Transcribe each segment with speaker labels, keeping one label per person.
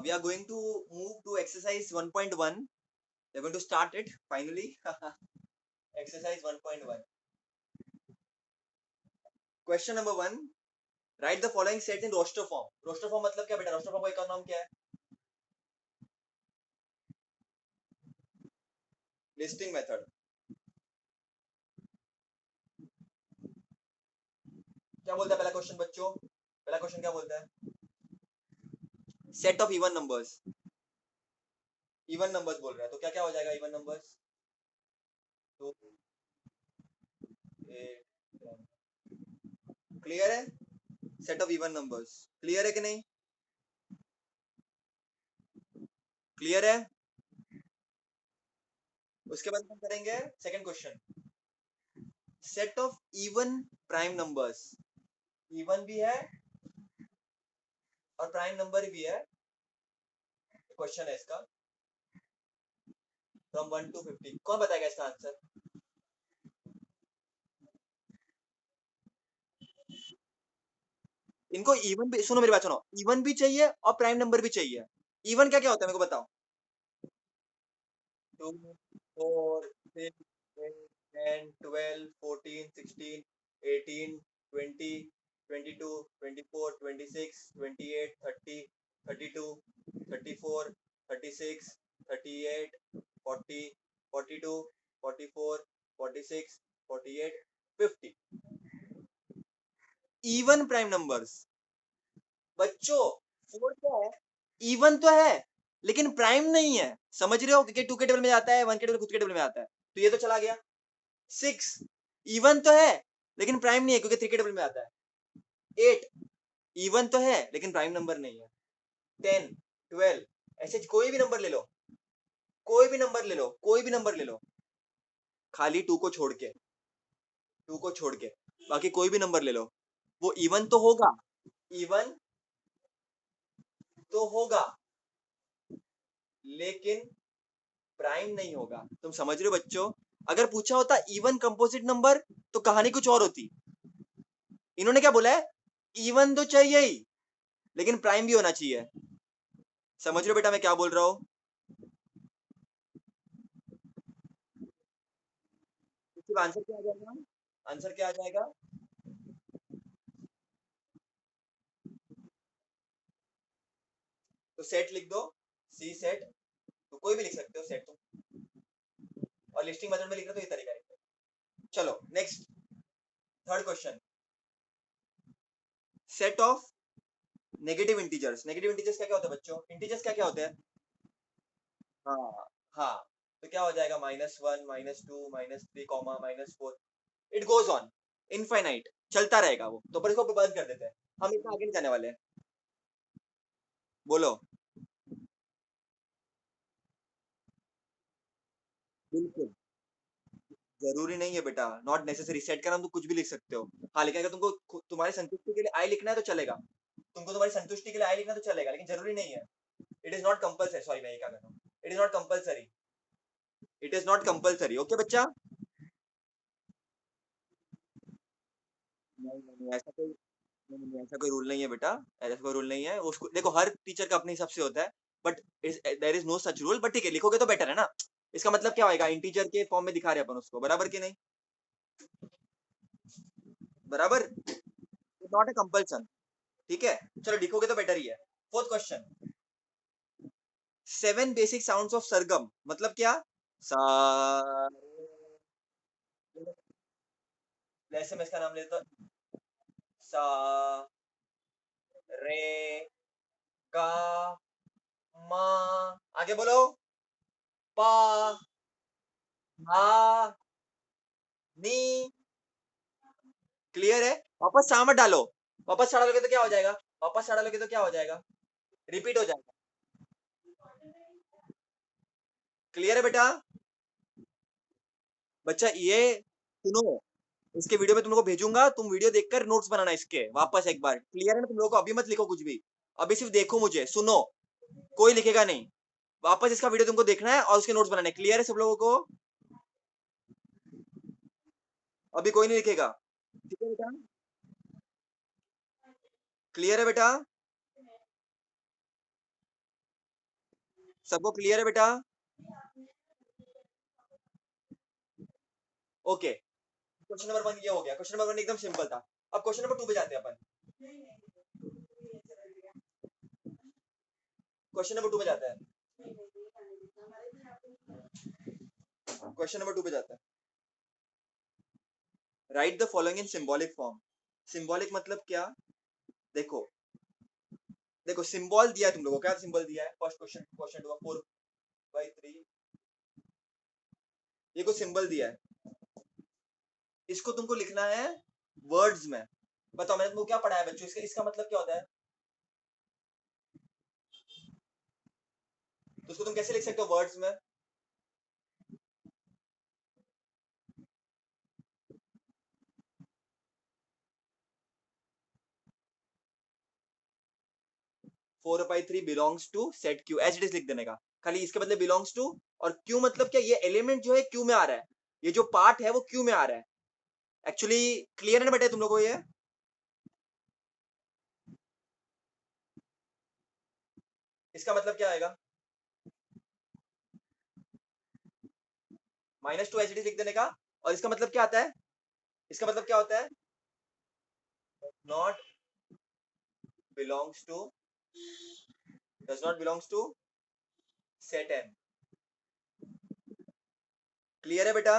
Speaker 1: We are going to move to exercise 1.1. We're going to start it finally. Exercise 1.1. Question number 1. Write the following sets in roster form. Roster form मतलब क्या बेटा? Roster form का एक और नाम क्या है? Listing method. क्या बोलता है पहला क्वेश्चन बच्चों? पहला क्वेश्चन क्या बोलता है? Set of even numbers. Even numbers बोल रहा है तो क्या क्या हो जाएगा even numbers? तो क्लियर है? Set of even numbers. Clear है कि नहीं? क्लियर है? उसके बाद हम करेंगे second question. Set of even prime numbers. Even भी है और प्राइम नंबर भी है. क्वेश्चन है इसका फ्रॉम 1 to 50. कौन बताएगा इसका आंसर? इनको इवन भी, सुनो मेरी बात सुनो, इवन भी चाहिए और प्राइम नंबर भी चाहिए. इवन क्या क्या होता है मेरे को बताओ. 2 4 6 8 10 12 14 16 18 20 22 24 26 28 30 32 34 36 38 40 42 44 46 48 50. Even prime numbers. बच्चों 4 क्या है? इवन तो है लेकिन प्राइम नहीं है. समझ रहे हो? क्योंकि 2 के टेबल में आता है, 1 के टेबल खुद के टेबल में आता है, तो ये तो चला गया. 6 इवन तो है लेकिन प्राइम नहीं है क्योंकि 3 के टेबल में आता है. 8 इवन तो है लेकिन प्राइम नंबर नहीं है. 10 12 ऐसे कोई भी नंबर ले लो, कोई भी नंबर ले लो, कोई भी नंबर ले लो, खाली 2 को छोड़ के, 2 को छोड़ के बाकी कोई भी नंबर ले लो, वो इवन तो होगा. इवन तो होगा लेकिन प्राइम नहीं होगा. तुम समझ रहे हो बच्चों? अगर पूछा होता इवन कंपोजिट नंबर तो कहानी कुछ और होती. इन्होंने क्या बोला है? इवन तो चाहिए ही लेकिन प्राइम भी होना चाहिए. समझ रहे हो बेटा मैं क्या बोल रहा हूँ? इसका आंसर क्या आ जाएगा? आंसर क्या आ जाएगा? तो सेट लिख दो. सी सेट. तो कोई भी लिख सकते हो सेट तुम. और लिस्टिंग मेथड में लिख रहे हो तो ये तरीका लिख दो. चलो next. Third question. Set of negative integers. Negative integers क्या क्या होता है बच्चों? इंटीजर्स क्या क्या होते हैं? हाँ. हाँ. तो क्या हो जाएगा? -1 -2 -3 -4. It goes on infinite. चलता रहेगा वो. तो पर इसको बंद कर देते हैं. हम इतना आगे नहीं जाने वाले हैं. बोलो. बिल्कुल जरूरी नहीं है बेटा. Not necessary. सेट का नाम तुम कुछ भी लिख सकते हो. हाँ लेकिन अगर तुमको तुम्हारी संतुष्टि के लिए आई लिखना है तो चलेगा. तुमको तुम्हारी संतुष्टि के लिए आई लिखना तो चलेगा लेकिन जरूरी नहीं है. It is not compulsory. Sorry मैं ये क्या कर रहा हूँ. It is not compulsory. It is not compulsory. Okay बच्चा. नहीं नहीं नहीं, ऐसा कोई नहीं, नहीं, ऐसा कोई रूल नहीं है बेटा. ऐसा कोई रूल नहीं है. उसको देखो हर टीचर का अपने हिसाब से होता है. But there is no such rule. But ठीक है लिखोगे तो बेटर है ना. इसका मतलब क्या होएगा? इंटीजर के फॉर्म में दिखा रहे अपन उसको. बराबर कि नहीं? बराबर. Not a compulsion. ठीक है. चलो लिखोगे तो बेटर ही है. Fourth question. 7 basic sounds of सरगम मतलब क्या? सा. जैसे मैं इसका नाम लेता हूँ. सा रे गा मा. आगे बोलो. पा मा नी. क्लियर है? वापस सा मत डालो. वापस सा डालोगे तो क्या हो जाएगा? वापस सा डालोगे तो क्या हो जाएगा? रिपीट हो जाएगा. क्लियर है बेटा? बच्चा ये सुनो. इसके वीडियो में तुम लोग को भेजूंगा. तुम वीडियो देखकर नोट्स बनाना इसके वापस एक बार. क्लियर है ना? तुम लोगों को अभी मत लिखो कुछ भी. अभी सिर्फ देखो मुझे. सुनो. कोई लिखेगा नहीं. वापस इसका वीडियो तुमको देखना है और उसके नोट्स बनाने. क्लियर है सब लोगों को? अभी कोई नहीं लिखेगा. ठीक है बेटा? क्लियर है बेटा? सबको क्लियर है बेटा? ओके, क्वेश्चन नंबर 1 ये हो गया। क्वेश्चन नंबर 1 एकदम सिंपल था। अब क्वेश्चन नंबर 2 पे जाते हैं अपन। क्वेश्चन नंबर 2 पे जाते हैं। क्वेश्चन नंबर 2 पे जाते हैं। Right the following in symbolic form. Symbolic मतलब क्या? देखो देखो सिंबल दिया है तुम लोगों को। क्या सिंबल दिया है? फर्स्ट क्वेश्चन, क्वेश्चन 4/3 ये को सिंबल दिया है। इसको तुमको लिखना है वर्ड्स में। बताओ मैंने तुमको क्या पढ़ा है बच्चों? इसका मतलब क्या होता है? तो उसको तुम कैसे लिख सकते हो वर्ड्स में? 4/3 belongs to set Q, as it is लिख देने का। खाली इसके बदले बिलोंग्स टू। और क्यू मतलब क्या? ये एलिमेंट जो है क्यू में आ रहा है। ये जो पार्ट है वो क्यू में आ रहा है। एक्चुअली क्लियर है ना बेटे तुम लोगों को ये? इसका मतलब क्या आएगा? -2 एज इट इज लिख देने का। और इसका मतलब क्या आता है? इसका मतलब क्या होता है? Not belongs to, does not belongs to set N. Clear है बेटा?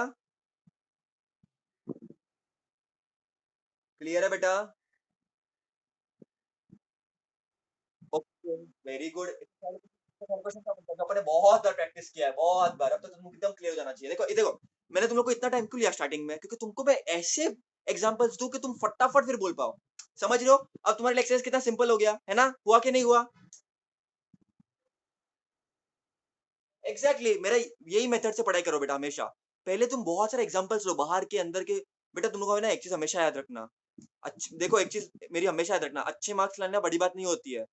Speaker 1: क्लियर है बेटा? Okay, very good. अपने बहुत बार प्रैक्टिस किया है, बहुत बार। अब तो तुमको एकदम क्लियर हो जाना चाहिए। देखो ये देखो, मैंने तुम लोग को इतना टाइम क्यों लिया स्टार्टिंग में? क्योंकि तुमको मैं ऐसे एग्जांपल्स दूं कि तुम फटाफट फिर बोल पाओ। समझ रहे हो? अब तुम्हारे लिए एक्सरसाइज कितना सिंपल हो गया है ना? हुआ कि नहीं हुआ? एग्जैक्टली मेरा यही मेथड से पढ़ाई करो बेटा हमेशा। पहले तुम बहुत सारे एग्जांपल्स लो, बाहर के अंदर के। बेटा तुम लोगों को ना एक चीज हमेशा याद रखना। देखो एक चीज मेरी हमेशा याद रखना, अच्छे मार्क्स लाना बड़ी बात नहीं होती है।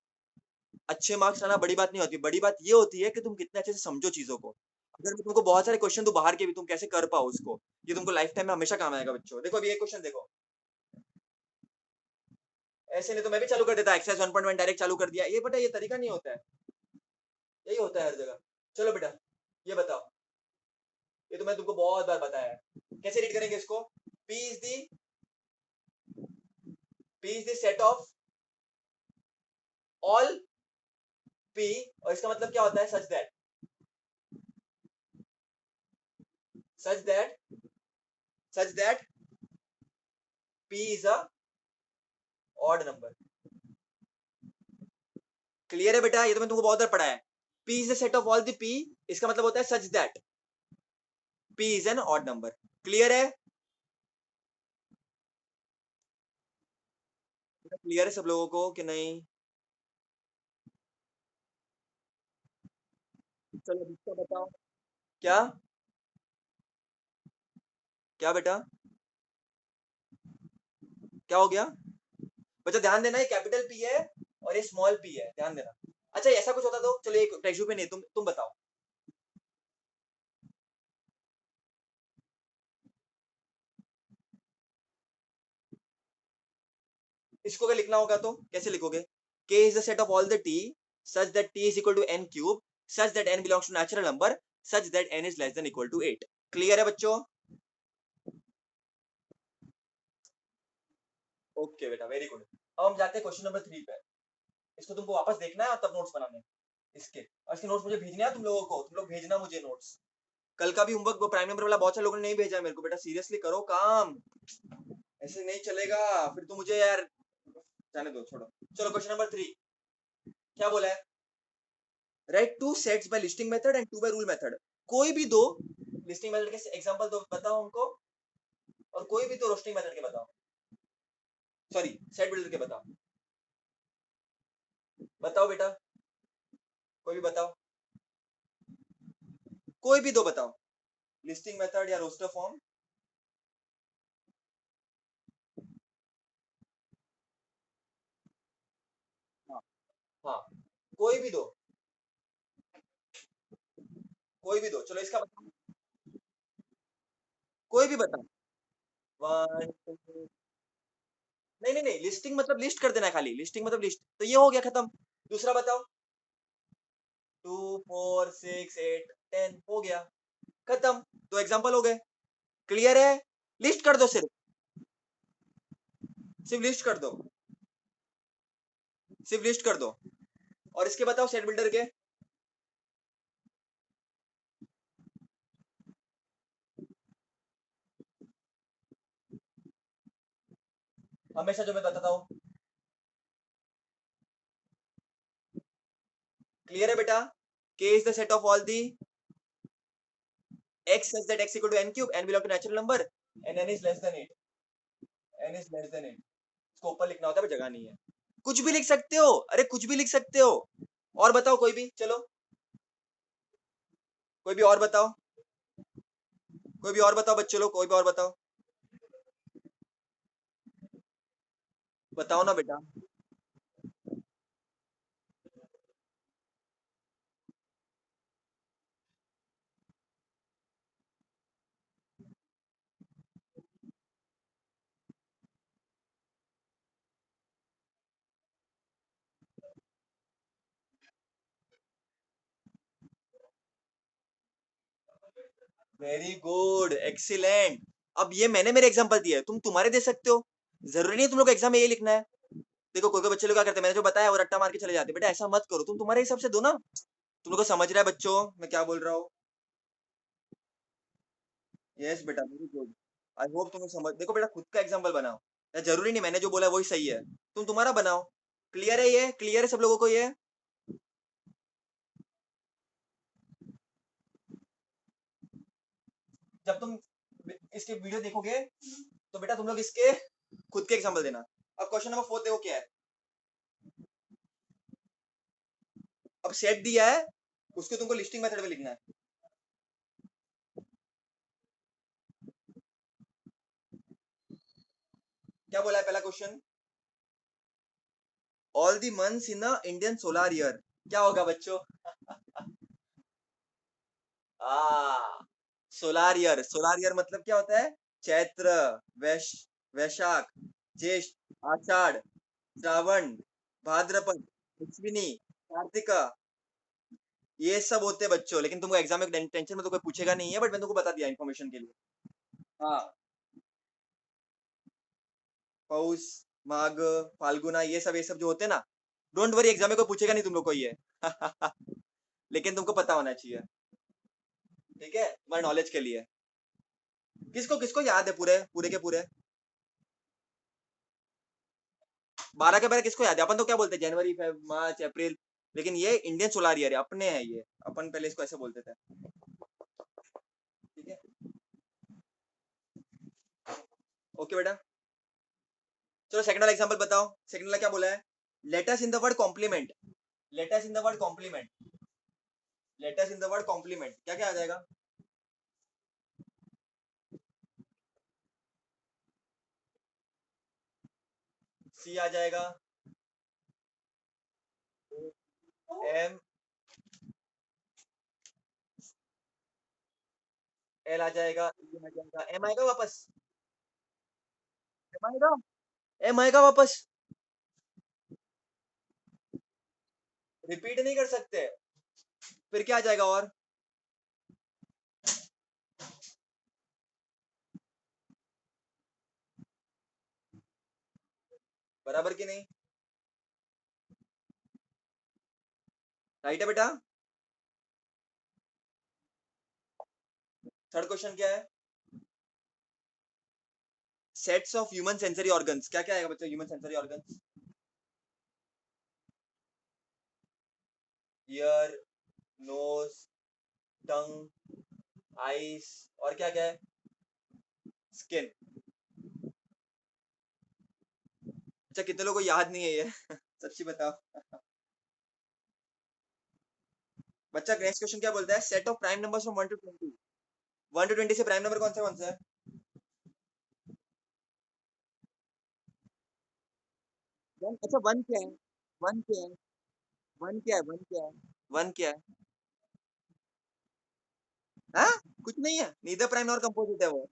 Speaker 1: अच्छे मार्क्स लाना बड़ी बात नहीं होती। बड़ी बात ये होती है कि तुम कितने अच्छे से समझो चीजों को। अगर मैं तुमको बहुत सारे क्वेश्चन दूं बाहर के भी, तुम कैसे कर पाओ उसको, ये तुमको लाइफ टाइम में हमेशा काम आएगा बच्चों। देखो अभी एक क्वेश्चन देखो। ऐसे नहीं तो मैं भी चालू कर देता, एक्सरसाइज 1.1 डायरेक्ट चालू कर दिया। ये बेटा ये तरीका नहीं होता है। यही होता है हर जगह। चलो बेटा ये बताओ। ये तो मैं तुमको बहुत बार बताया है। कैसे रीड करेंगे इसको? P is the P is the set of all P. और इसका मतलब क्या होता है? Such that such that P is a odd number. Clear है बेटा? ये तो मैं तुमको बहुत बार पढ़ा है। P is the set of all the P. इसका मतलब होता है such that P is an odd number. Clear है? क्लियर है सब लोगों को कि नहीं? चलो इसका बताओ। क्या? क्या बेटा? क्या हो गया? बच्चा ध्यान देना, ये कैपिटल पी है और ये स्मॉल पी है, ध्यान देना। अच्छा ऐसा कुछ होता तो चलो, एक टेक्स्ट पे नहीं, तुम बताओ। इसको अगर लिखना होगा तो कैसे लिखोगे? k is the set of all the t such that t is equal to n cube such that n belongs to natural number such that n is less than equal to 8। Clear है बच्चों? Okay बेटा very good. अब हम जाते हैं question number 3 पे। इसको तुमको वापस देखना है और तब नोट्स बनाने हैं इसके। और इसके नोट्स मुझे भेजने हैं तुम लोगों को। तुम लोग भेजना मुझे नोट्स। कल का भी होमवर्क वो प्राइम नंबर वाला बहुत सारे लोगों ने नहीं भेजा मेरे को। बेटा सीरियसली करो काम, ऐसे नहीं चलेगा। फिर तो मुझे यार जाने दो, छोड़ो। चलो क्वेश्चन नंबर 3 क्या बोला है? Write two sets by listing method and two by rule method. कोई भी दो लिस्टिंग मेथड के एग्जांपल दो बताओ हमको। और कोई भी दो रोस्टिंग मेथड के बताओ। सॉरी सेट बिल्डर के बताओ। बताओ बेटा, कोई भी बताओ। कोई भी दो बताओ, लिस्टिंग मेथड या रोस्टर फॉर्म। हाँ हाँ, कोई भी दो। कोई भी दो, चलो इसका बताओ। कोई भी बताओ। One two. नहीं नहीं नहीं, लिस्टिंग मतलब लिस्ट कर देना है खाली। लिस्टिंग मतलब लिस्ट, तो ये हो गया खत्म। दूसरा बताओ। 2 4 6 8 10 हो गया, खत्म। तो एग्जांपल हो गए। क्लियर है? लिस्ट कर दो, सिर्फ लिस्ट कर दो, सिर्फ लिस्ट कर दो। और इसके बताओ सेट बिल्डर के। हमेशा जो मैं बताता हूँ। क्लियर है बेटा? K is the set of all the x such that x equal to n cube, n belong to natural number, and n is less than 8, n is less than 8। इसको ऊपर लिखना होता है पर जगह नहीं है। कुछ भी लिख सकते हो, अरे कुछ भी लिख सकते हो। और बताओ कोई भी, चलो कोई भी और बताओ, कोई भी और बताओ बच्चे लोग, कोई भी और बताओ, बताओ ना बेटा। Very good, excellent. अब ये मैंने मेरे एग्जांपल दिए, तुम तुम्हारे दे सकते हो। जरूरी नहीं तुम लोग एग्जाम में यही लिखना है। देखो कोई कोई बच्चे लोग क्या करते हैं, मैंने जो बताया वो रट्टा मार के चले जाते हैं। बेटा ऐसा मत करो, तुम तुम्हारे हिसाब से दो ना। तुम लोग को समझ रहा है बच्चों मैं क्या बोल रहा हूँ? यस बेटा, वेरी गुड। आई होप तुम्हें समझ। देखो बेटा खुद का एग्जांपल बनाओ, या जरूरी नहीं मैंने जो बोला वही सही है, तुम तुम्हारा बनाओ। क्लियर है? ये क्लियर है सब लोगों को ये? जब तुम इसके वीडियो देखोगे तो बेटा तुम लोग इसके खुद के एग्जांपल देना। अब क्वेश्चन नंबर 4 देखो क्या है। अब सेट दिया है, उसको तुमको लिस्टिंग मेथड में लिखना है। क्या बोला है पहला question? All the months in the Indian solar year. क्या होगा बच्चों? आ सोलर ईयर, सोलर ईयर मतलब क्या होता है? चैत्र, वैश वैशाख, ज्येष्ठ, आषाढ़, श्रावण, भाद्रपद, अश्विनी, कार्तिका, ये सब होते हैं बच्चों। लेकिन तुमको एग्जाम में टेंशन में तो कोई पूछेगा नहीं है, बट मैंने तुमको बता दिया इन्फॉर्मेशन के लिए। हाँ, पौष, माघ, फाल्गुना, ये सब जो होते हैं ना, डोंट वरी, एग्जाम में कोई पूछेगा नहीं तुम लोग को ये। लेकिन तुमको पता होना चाहिए, ठीक है, तुम्हारे नॉलेज के लिए। किसको किसको याद है पूरे पूरे के पूरे? 12 के 12 किसको याद है? अपन तो क्या बोलते हैं, जनवरी, मार्च, अप्रैल। लेकिन ये इंडियन सोलर ईयर है, अपने हैं ये। अपन पहले इसको ऐसे बोलते थे, ठीक है। ओके बेटा, चलो सेकंड वाला एग्जांपल बताओ। सेकंड वाला क्या बोला है? Letters in the word complement. Letters in the word complement. Letters in the word complement, क्या क्या आ जाएगा? सी आ जाएगा, एम, एल आ जाएगा, ई आ जाएगा, एम आएगा वापस। एम आएगा, एम आएगा वापस। रिपीट नहीं कर सकते। फिर क्या आ जाएगा? और बराबर की नहीं? राइट है बेटा। थर्ड क्वेश्चन क्या है? Sets of human sensory organs. क्या क्या आएगा बच्चों human sensory organs? Ear, nose, tongue, eyes, और क्या क्या है? स्किन। अच्छा कितने लोगों को याद नहीं है ये? सच्ची बताओ। बच्चा नेक्स्ट क्वेश्चन क्या बोलता है? Set of prime numbers from 1 to 20। 1 to 20 से प्राइम नंबर कौन सा है? अच्छा वन क्या है? वन क्या है? वन क्या है? वन क्या है? वन क्या है? हाँ, कुछ नहीं है, नीदर प्राइम और कंपोजिट है वो।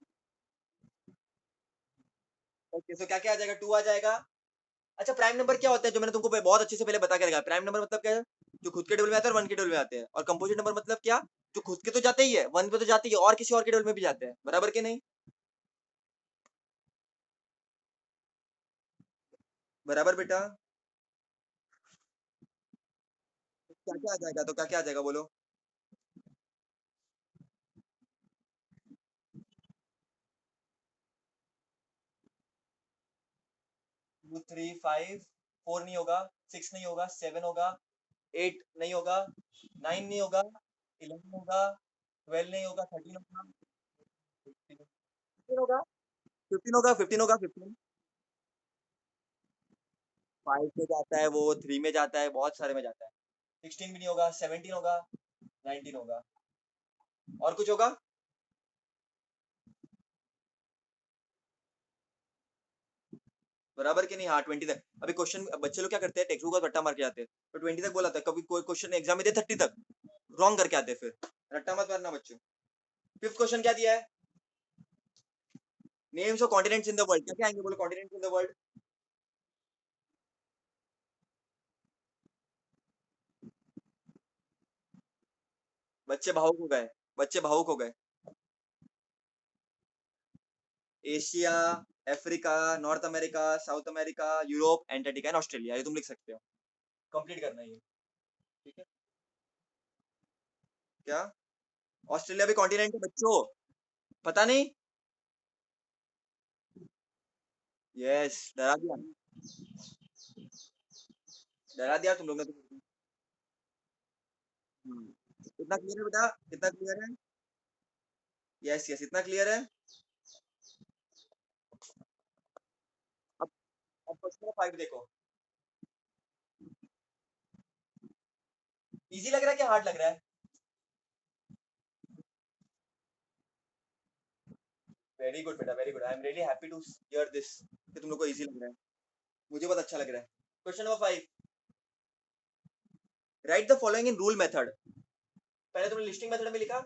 Speaker 1: ओके, सो क्या क्या आ जाएगा? 2 आ जाएगा। अच्छा प्राइम नंबर क्या होता है, जो मैंने तुमको बहुत अच्छे से पहले बता के रखा है। प्राइम नंबर मतलब क्या है? जो खुद के टेबल में आते हैं और वन के टेबल में आते हैं। और कंपोजिट नंबर मतलब क्या, जो खुद के तो जाते ही है, वन पे तो जाते ही है, और किसी और के टेबल में भी जाते हैं, बराबर के नहीं, बराबर बेटा। क्या क्या आ जाएगा, तो क्या क्या आ जाएगा बोलो। 2 3 5 4 नहीं होगा, 6 नहीं होगा, 7 होगा, 8 नहीं होगा, 9 नहीं होगा, 11 होगा, 12 नहीं होगा, 13 होगा, 15 होगा, 15 होगा, 15 होगा, 15 5 में जाता है वो, 3 में जाता है, बहुत सारे में जाता है। 16 भी नहीं होगा, 17 होगा, 19 होगा, और कुछ होगा। बराबर कि नहीं, हाँ 20 तक। अभी क्वेश्चन बच्चे लोग क्या करते हैं, टेक्स्ट बुक का रट्टा मार के आते हैं, तो 20 तक बोला था, कभी कोई क्वेश्चन एग्जाम में दे 30 तक रॉन्ग करके आते हैं, फिर रट्टा मत मारना बच्चों। फिफ्थ क्वेश्चन क्या दिया है, names of continents in the world, क्या क्या आएंगे बोलो, कॉन्टिनेंट्स इन द वर्ल्ड। बच्चे भावुक हो गए, बच्चे भावुक हो गए। Asia, Africa, north America, south America, Europe, Antarctica and Australia, ये तुम लिख सकते हो, कंप्लीट करना है ये। ठीक है, क्या ऑस्ट्रेलिया भी कॉन्टिनेंट है बच्चों, पता नहीं। यस, डरा दिया, डरा दिया तुम लोग ने तो। कितना क्लियर है बेटा, कितना क्लियर है। यस यस, इतना क्लियर है। अब अब क्वेश्चन नंबर 5 देखो। इजी लग रहा है कि हार्ड लग रहा है। वेरी गुड बेटा, very good, I am really happy to hear this, कि तुम लोग को इजी लग रहा है, मुझे बहुत अच्छा लग रहा है। Question number 5, right the following in rule method. पहले तुमने लिस्टिंग मेथड में लिखा,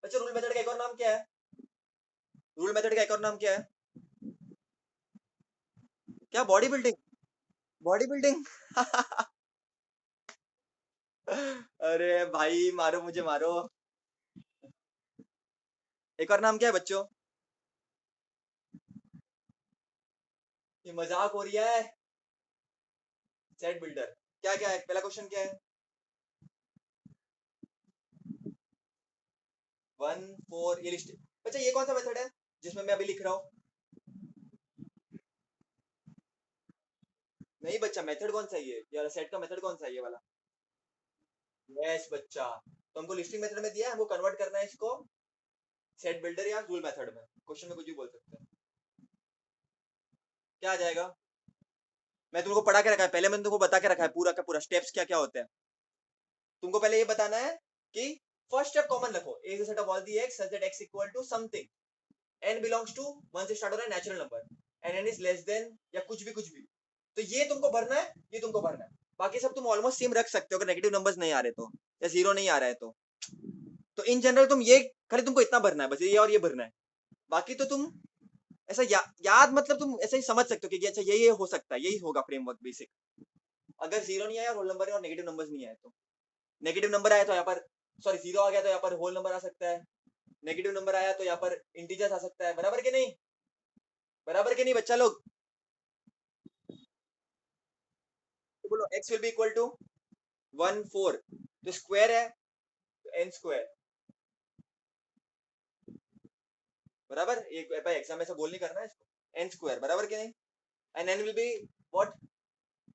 Speaker 1: बच्चे रूल मेथड का एक और नाम क्या है, रूल मेथड का एक और नाम क्या है, क्या, बॉडी बिल्डिंग, बॉडी बिल्डिंग। अरे भाई मारो मुझे मारो। एक और नाम क्या है बच्चों, ये मजाक हो रही है। सेट बिल्डर, क्या क्या है, पहला क्वेश्चन क्या है, 1 4, ये लिस्ट। बच्चा ये कौन सा मेथड है जिसमें मैं अभी लिख रहा हूँ। नहीं बच्चा, मेथड कौन सा है ये यार, सेट का मेथड कौन सा है ये वाला। यस बच्चा, तो हमको लिस्टिंग मेथड में दिया है, हमको कन्वर्ट करना है इसको सेट बिल्डर या रूल मेथड में, क्वेश्चन में कुछ भी बोल सकते हैं। क्या आ जाएगा, मैं तुमको पढ़ा के रखा है, पहले मैंने तुमको बता के रखा है पूरा का पूरा स्टेप्स क्या क्या होते हैं। तुमको पहले ये बताना है कि फर्स्ट स्टेप कॉमन रखो, A is a set of all the x such that x equal to something, n belongs to 1 से स्टार्ट हो रहा है natural number, and n is less than या कुछ भी। तो ये तुमको भरना है, ये तुमको भरना है, बाकी सब तुम ऑलमोस्ट सेम रख सकते हो अगर नेगेटिव नंबर्स नहीं आ रहे तो, या जीरो नहीं आ रहा है तो इन जनरल तुम ये खाली तुमको इतना भरना है बस, ये और ये भरना है। बाकी तो तुम ऐसा याद मतलब तुम ऐसा ही समझ सकते हो कि अच्छा ये हो सकता है, यही होगा फ्रेमवर्क बेसिक। अगर जीरो नहीं आया, रोल नंबर है और नेगेटिव नंबर्स नहीं आए तो, नेगेटिव नंबर आया तो यहाँ पर, सॉरी जीरो आ गया तो यहाँ पर होल नंबर आ सकता है, नेगेटिव नंबर आया तो यहाँ पर इंटीजर्स आ सकता है, बराबर के नहीं, बराबर के नहीं बच्चा लोग। तो बोलो x will be equal to 1 4, तो स्क्वायर है तो n स्क्वायर, बराबर, एक भाई एग्जाम में ऐसा बोल नहीं करना है इसको, n स्क्वायर बराबर के नहीं, and n will be what,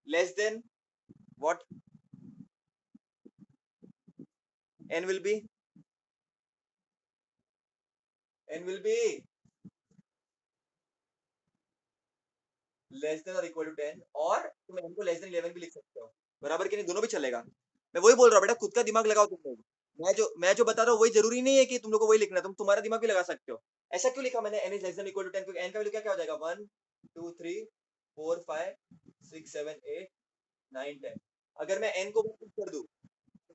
Speaker 1: less than what, n will be, n will be less than और इक्वल टू 10, और तुम n को लेस देन 11 भी लिख सकते हो, बराबर के नहीं, दोनों भी चलेगा। मैं वही बोल रहा हूँ बेटा, खुद का दिमाग लगाओ तुम लोग, मैं जो बता रहा हूँ वही जरूरी नहीं है कि तुम लोग को वही लिखना है, तुम तुम्हारा दिमाग भी लगा सकते हो। ऐसा क्यों लिखा मैंने, n is less than equal to 10, क्योंकि n का वैल्यू क्या क्या हो जाएगा, 1 2 3 4 5 6 7 8 9 10। अगर मैं n को पुट कर दूं,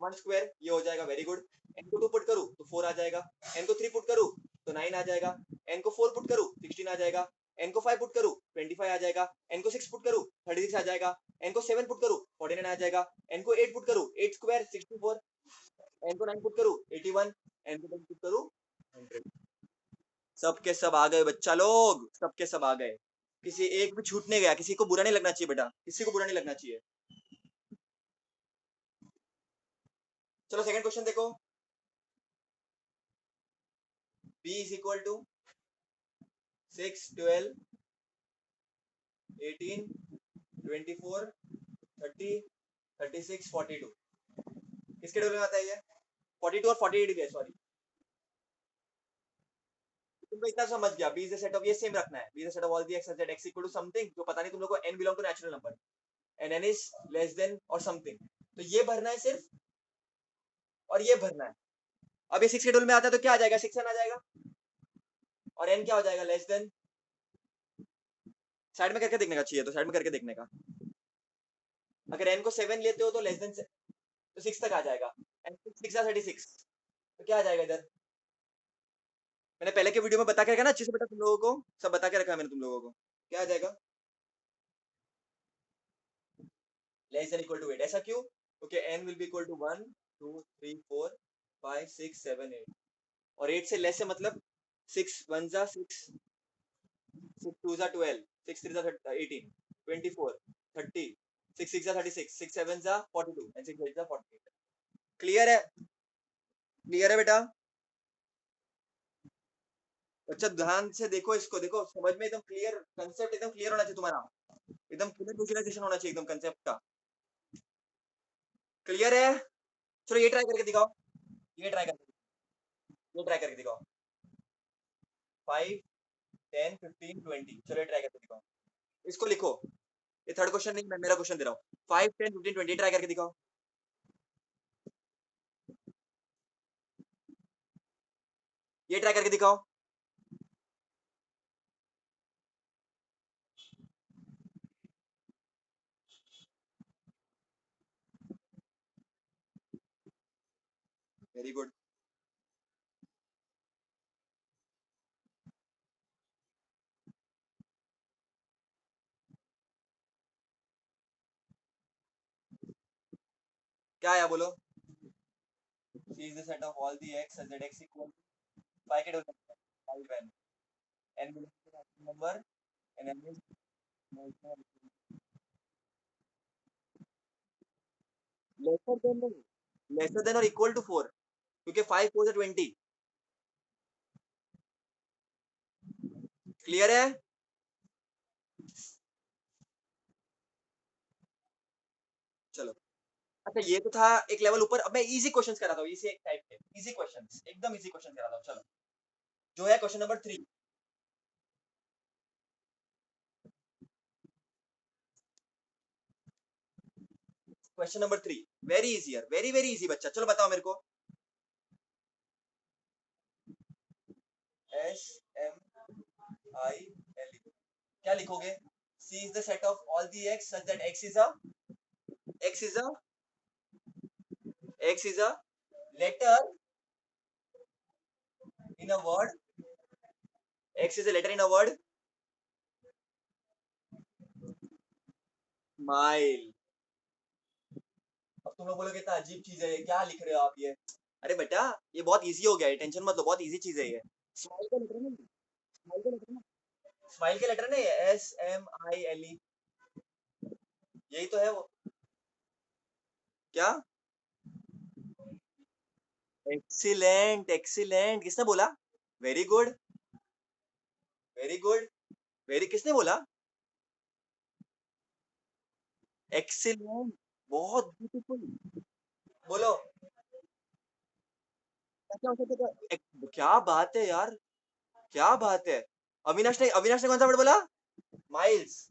Speaker 1: 1 स्क्वायर ये हो जाएगा, वेरी गुड। n को 2 पुट करूं तो 4 आ जाएगा, n को 3 पुट करूं तो 9 आ जाएगा, n को 4 पुट करूं 16 आ जाएगा, n को 5 पुट करूं 25 आ जाएगा, n को 6 पुट करूं 36 आ जाएगा, n को 7 पुट करूं 49 आ जाएगा, n को 8 पुट करूं 8 स्क्वायर 64, n को 9 पुट करूं 81, n को 10 पुट करूं 100। सबके सब आ गए बच्चा लोग, सबके सब आ गए, किसी एक भी छूट नहीं गया, किसी को बुरा नहीं लगना चाहिए बेटा, किसी को बुरा नहीं लगना चाहिए। चलो सेकंड क्वेश्चन देखो, b इज इक्वल टू 6 12 18 24 30 36 42, किसके टेबल में आता है ये? 42 और 48 भी है, सॉरी। तुमको इतना समझ गया, b is the set of, ये सेम रखना है, b is the set of all the x such that x equal to something, जो पता नहीं तुम लोग को n belong to natural number and n is less than or something, तो ये भरना है सिर्फ, और ये भरना है। अब ये 6 के टेबल में आता है तो क्या आ जाएगा, 6n आ जाएगा, और n क्या हो जाएगा, लेस देन, साइड में करके देखने का चाहिए तो साइड में करके देखने का, अगर n को 7 लेते हो तो लेस देन तो 6 तक आ जाएगा, and 6 are 36, तो क्या आ जाएगा इधर, मैंने पहले के वीडियो में बता के रखा ना अच्छे से बेटा, तुम लोगों को सब बता के रखा है मैंने तुम लोगों को, क्या आ जाएगा, लेस देन इक्वल टू 8, ऐसा क्यों, क्योंकि n will be equal to 1 2 3 4 5 6 7 8, और 8 से लेस से मतलब 6 1 जा 6 6 2 जा 12 6 3 जा 18 24 30 6 6 जा 36 6 7 जा 42 and 6 8 जा 48, क्लियर है, क्लियर है बेटा? अच्छा ध्यान से देखो इसको, देखो समझ में, एकदम क्लियर कंसेप्ट, एकदम क्लियर होना चाहिए तुम्हारा, एकदम क्लियर विजुअलाइजेशन होना चाहिए एकदम कंसेप्ट का, क्लियर है? चलो ये ट्राई करके दिखाओ, ये ट्राई करके, ये ट्राई करके दिखाओ, 5 10 15 20, चलो ये ट्राई करके दिखाओ, इसको लिखो, ये थर्ड क्वेश्चन नहीं, मैं मेरा क्वेश्चन दे रहा हूँ, 5 10 15 20 ट्राई करके दिखाओ, ये ट्राई करके दिखाओ, वेरी गुड, क्या आया बोलो, C is the set of all the x such that x equal to 5 के double 5 n belongs to natural number and n is lesser than, lesser than or equal to 4, क्योंकि 5 4 से 20, clear है? चलो, अच्छा ये तो था एक लेवल ऊपर, अब मैं इजी क्वेश्चंस कराता हूँ, इसी एक टाइप के इजी क्वेश्चंस, एकदम इजी क्वेश्चन कराता हूँ, चलो जो है question number 3, question number 3 very easy यार, वेरी वेरी इजी बच्चा, चलो बताओ मेरे को, एस एम आई एल, क्या लिखोगे, C is the set of all the x such that x is a x is a letter in a word, x is a letter in a word, smile, अब तुम लोग बोलोगे कितना अजीब चीज है ये, क्या लिख रहे हो आप ये, अरे बेटा ये बहुत इजी हो गया है, टेंशन मत लो, बहुत इजी चीज है ये, स्माइल का लेटर नहीं, स्माइल का लेटर ना, स्माइल के लेटर नहीं, SMILE, यही तो है वो, क्या, एक्सीलेंट एक्सीलेंट, किसने बोला, very good very good, very, किसने बोला, एक्सीलेंट, बहुत ब्यूटीफुल, बोलो क्या हो सकता है, क्या बात है यार, क्या बात है, अविनाश ने कौन सा वर्ड बोला, माइल्स,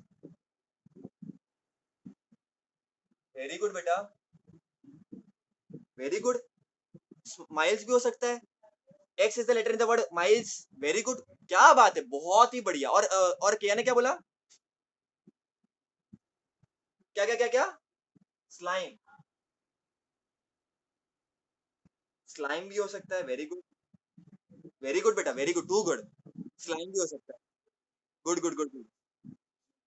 Speaker 1: वेरी गुड बेटा, वेरी गुड, माइल्स भी हो सकता है, X is the letter in the word miles, very good, क्या बात है, बहुत ही बढ़िया, और किया ने क्या बोला, क्या क्या क्या क्या, स्लाइम, स्लाइम भी हो सकता है, वेरी गुड बेटा, very good, too good, slime भी हो सकता है, good good good good,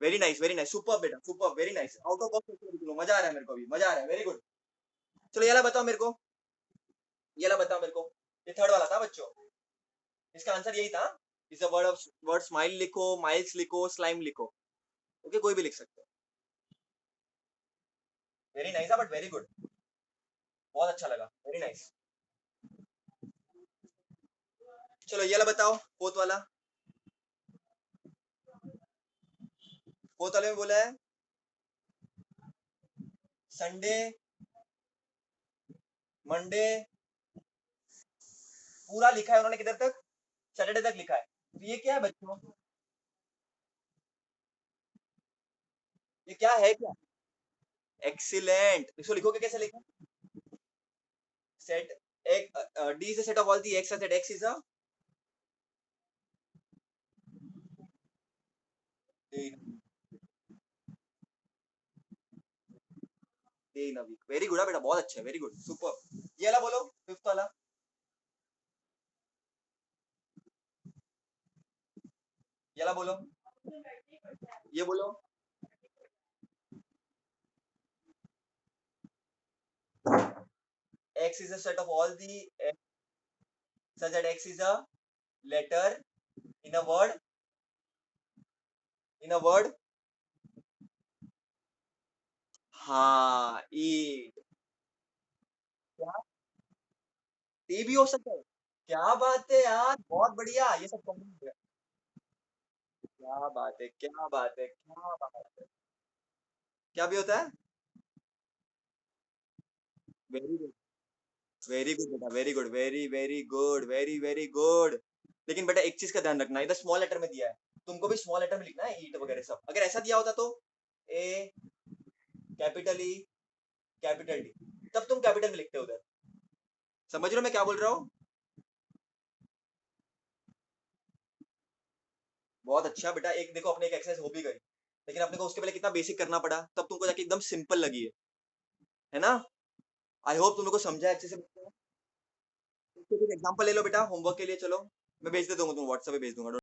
Speaker 1: very nice, super बेटा, super, very nice, out of box, मजा आ रहा है मेरे को भी, मजा आ रहा है, वेरी गुड। चलो ये ला बताओ मेरे को, ये ला बताओ मेरे को, ये थर्ड वाला था बच्चों, इसका आंसर यही था। इस वर्ड ऑफ वर्ड स्माइल लिखो, माइल्स लिखो, स्लाइम लिखो, ओके कोई भी लिख सकते हो। Very nice, but very good, बहुत अच्छा लगा, वेरी नाइस। चलो ये ला बताओ, फोर्थ वाला, फोर्थ वाले में बोला है संडे, मंडे, पूरा लिखा है उन्होंने किधर तक, सैटरडे तक लिखा है, तो ये क्या है बच्चों, ये क्या है क्या, एक्सीलेंट, इसको लिखोगे कैसे लिखा, सेट एक, D is a set of all the X set X is a, day in a week, very good बेटा, बहुत अच्छा है, वेरी गुड, सुपर। ये वाला बोलो, फिफ्थ वाला, ये वाला बोलो, ये बोलो, x is a set of all the x such that x is a letter in a word, in a word, हाँ ईट, क्या, टी भी हो सकता है, क्या बात है यार, बहुत बढ़िया, ये सब कॉमन हो गया, क्या बात है, क्या बात है, क्या बात है, क्या भी होता है, वेरी गुड, वेरी गुड बेटा, very good, very very good, very very good. लेकिन बेटा एक चीज का ध्यान रखना, इधर स्मॉल लेटर में दिया है, तुमको भी स्मॉल लेटर में लिखना है, ईट वगैरह सब, अगर ऐसा दिया होता तो ए कैपिटल ई कैपिटल डी, तब तुम कैपिटल में लिखते हो उधर, समझ रहे हो मैं क्या बोल रहा हूँ, बहुत अच्छा बेटा, एक देखो अपने एक एक्सरसाइज हो भी गई, लेकिन अपने को उसके पहले कितना बेसिक करना पड़ा, तब तुमको जाके एकदम सिंपल लगी है ना। आई होप तुम लोग को समझा है अच्छे से। एग्जांपल ले लो बेटा होमवर्क के लिए, चलो मैं भेज दे दूंगा, तुम व्हाट्सएप पे भेज दूंगा।